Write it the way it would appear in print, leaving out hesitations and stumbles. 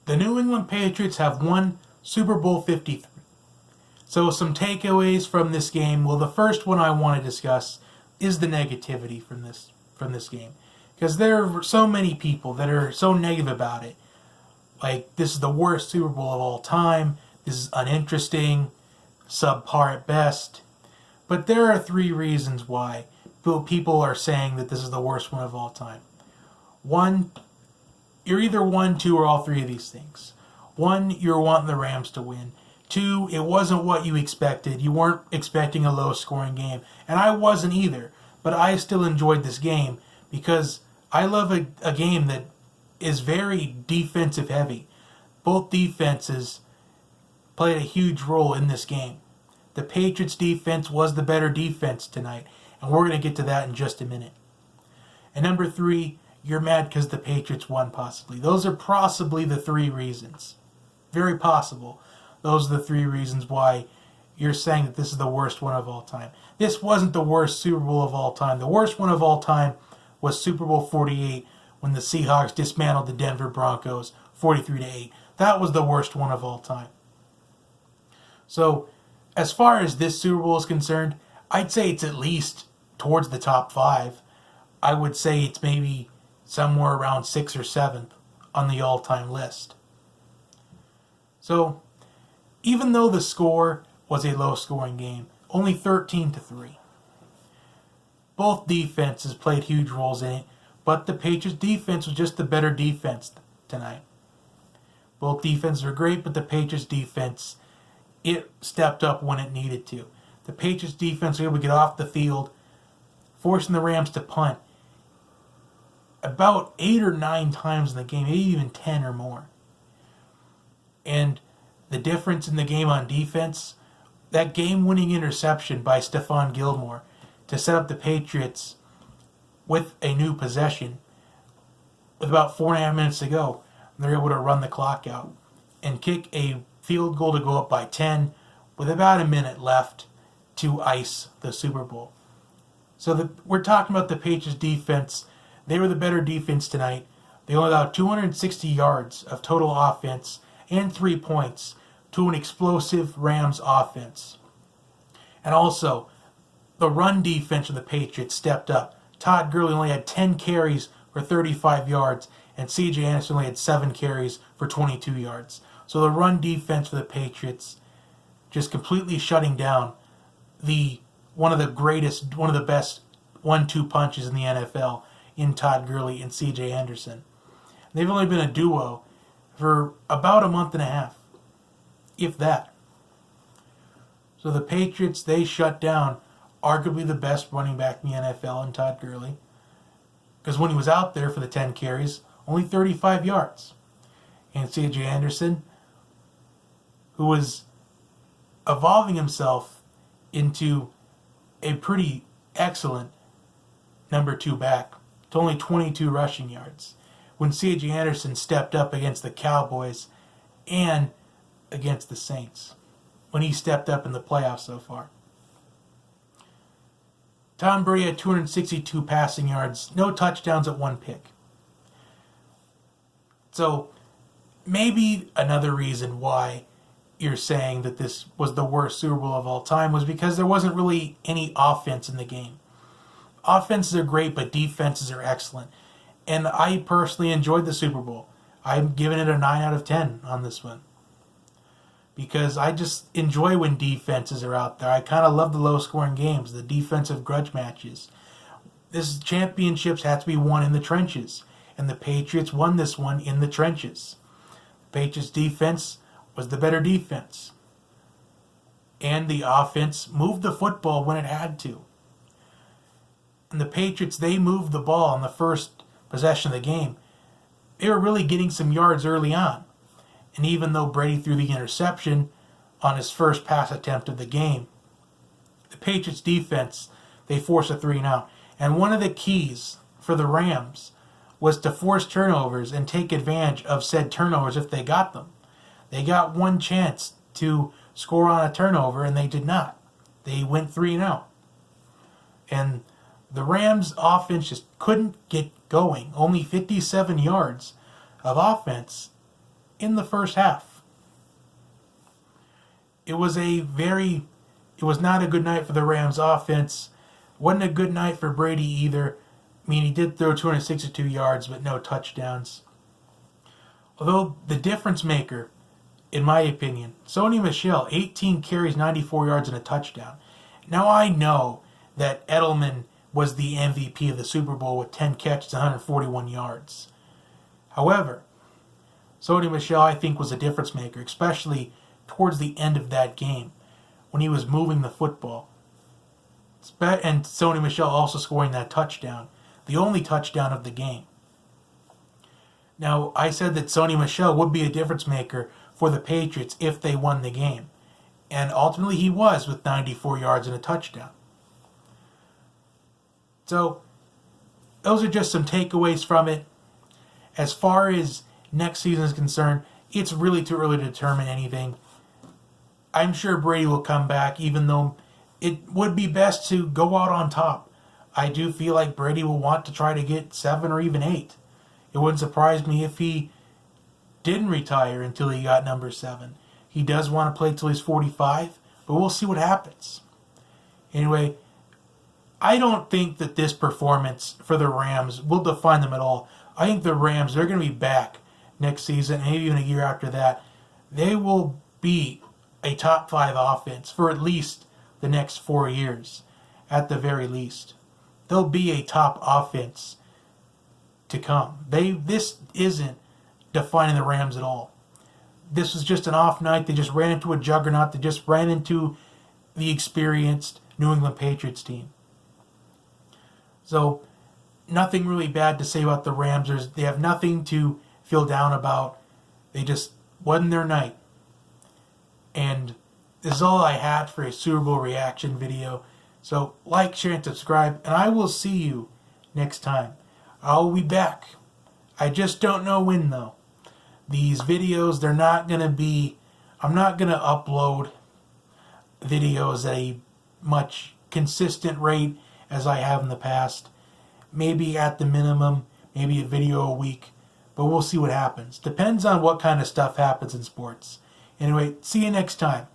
The New England Patriots have won Super Bowl 53. So some takeaways from this game. Well, the first one I want to discuss is the negativity from this game. Because there are so many people that are so negative about it. Like, this is the worst Super Bowl of all time. This is uninteresting, subpar at best. But there are three reasons why people are saying that this is the worst one of all time. One, you're either one, two, or all three of these things. One, you're wanting the Rams to win. Two, it wasn't what you expected. You weren't expecting a low-scoring game. And I wasn't either. But I still enjoyed this game because I love a game that is very defensive heavy. Both defenses played a huge role in this game. The Patriots defense was the better defense tonight, and we're going to get to that in just a minute. And number three, you're mad because the Patriots won possibly. Those are possibly the three reasons. Very possible. Those are the three reasons why you're saying that this is the worst one of all time. This wasn't the worst Super Bowl of all time. The worst one of all time was Super Bowl 48 when the Seahawks dismantled the Denver Broncos 43-8. That was the worst one of all time. So, as far as this Super Bowl is concerned, I'd say it's at least towards the top five. I would say it's maybe somewhere around 6th or 7th on the all-time list. So, even though the score was a low-scoring game, only 13-3. Both defenses played huge roles in it, but the Patriots defense was just the better defense tonight. Both defenses were great, but the Patriots defense, it stepped up when it needed to. The Patriots defense was able to get off the field, forcing the Rams to punt about 8 or 9 times in the game, maybe even 10 or more. And the difference in the game on defense, that game-winning interception by Stephon Gilmore to set up the Patriots with a new possession with about 4.5 minutes to go. They're able to run the clock out and kick a field goal to go up by 10 with about a minute left to ice the Super Bowl. So we're talking about the Patriots defense. They were the better defense tonight. They only allowed 260 yards of total offense and 3 points to an explosive Rams offense. And also, the run defense of the Patriots stepped up. Todd Gurley only had 10 carries for 35 yards, and C.J. Anderson only had 7 carries for 22 yards. So the run defense for the Patriots just completely shutting down one of the best 1-2 punches in the NFL in Todd Gurley and C.J. Anderson. They've only been a duo for about a month and a half, if that. So the Patriots, they shut down arguably the best running back in the NFL in Todd Gurley. Because when he was out there for the 10 carries, only 35 yards. And C.J. Anderson, who was evolving himself into a pretty excellent number 2 back, to only 22 rushing yards. When C.J. Anderson stepped up against the Cowboys and against the Saints. When he stepped up in the playoffs so far. Tom Brady had 262 passing yards, no touchdowns at 1 pick. So, maybe another reason why you're saying that this was the worst Super Bowl of all time was because there wasn't really any offense in the game. Offenses are great, but defenses are excellent. And I personally enjoyed the Super Bowl. I'm giving it a 9 out of 10 on this one. Because I just enjoy when defenses are out there. I kind of love the low-scoring games, the defensive grudge matches. This championships have to be won in the trenches. And the Patriots won this one in the trenches. The Patriots defense was the better defense. And the offense moved the football when it had to. And the Patriots, they moved the ball on the first possession of the game. They were really getting some yards early on. And even though Brady threw the interception on his first pass attempt of the game, the Patriots defense, they forced a 3-and-out. And one of the keys for the Rams was to force turnovers and take advantage of said turnovers if they got them. They got one chance to score on a turnover, and they did not. They went 3-and-out. And the Rams' offense just couldn't get going. Only 57 yards of offense in the first half. It was not a good night for the Rams offense. Wasn't a good night for Brady either. I mean, he did throw 262 yards, but no touchdowns. Although the difference maker, in my opinion, Sony Michel, 18 carries, 94 yards, and a touchdown. Now I know that Edelman was the MVP of the Super Bowl with 10 catches, 141 yards. However, Sony Michel, I think, was a difference maker, especially towards the end of that game when he was moving the football. And Sony Michel also scoring that touchdown, the only touchdown of the game. Now, I said that Sony Michel would be a difference maker for the Patriots if they won the game. And ultimately he was with 94 yards and a touchdown. So, those are just some takeaways from it. As far as next season is concerned, it's really too early to determine anything. I'm sure Brady will come back, even though it would be best to go out on top. I do feel like Brady will want to try to get 7 or even 8. It wouldn't surprise me if he didn't retire until he got number 7. He does want to play till he's 45, but we'll see what happens. Anyway, I don't think that this performance for the Rams will define them at all. I think the Rams, they're going to be back next season, maybe even a year after that. They will be a top 5 offense for at least the next 4 years, at the very least. They'll be a top offense to come. This isn't defining the Rams at all. This was just an off night. They just ran into a juggernaut. They just ran into the experienced New England Patriots team. So, nothing really bad to say about the Rams. They have nothing to feel down about. They just wasn't their night. And this is all I had for a Super Bowl reaction video. So, like, share, and subscribe. And I will see you next time. I'll be back. I just don't know when, though. These videos, they're not going to be... I'm not going to upload videos at a much consistent rate as I have in the past. Maybe at the minimum, maybe a video a week. But we'll see what happens. Depends on what kind of stuff happens in sports. Anyway, see you next time.